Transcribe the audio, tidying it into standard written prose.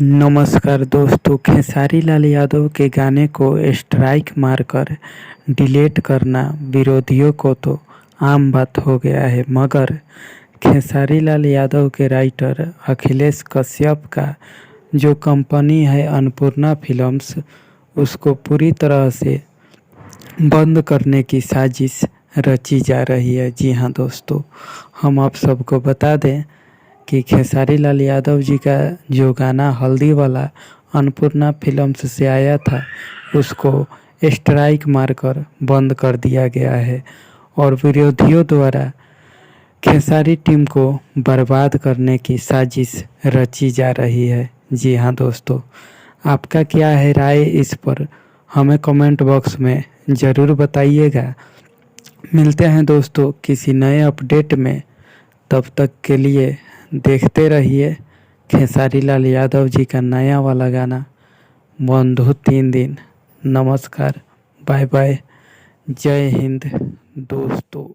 नमस्कार दोस्तों, खेसारी लाल यादव के गाने को स्ट्राइक मारकर डिलीट करना विरोधियों को तो आम बात हो गया है, मगर खेसारी लाल यादव के राइटर अखिलेश कश्यप का जो कंपनी है अन्नपूर्णा फिल्म्स, उसको पूरी तरह से बंद करने की साजिश रची जा रही है। जी हाँ दोस्तों, हम आप सबको बता दें कि खेसारी लाल यादव जी का जो गाना हल्दी वाला अन्नपूर्णा फिल्म्स से आया था, उसको स्ट्राइक मारकर बंद कर दिया गया है और विरोधियों द्वारा खेसारी टीम को बर्बाद करने की साजिश रची जा रही है। जी हाँ दोस्तों, आपका क्या है राय इस पर, हमें कमेंट बॉक्स में ज़रूर बताइएगा। मिलते हैं दोस्तों किसी नए अपडेट में, तब तक के लिए देखते रहिए खेसारी लाल यादव जी का नया वाला गाना बंधु 3 दिन। नमस्कार, बाय बाय, जय हिंद दोस्तों।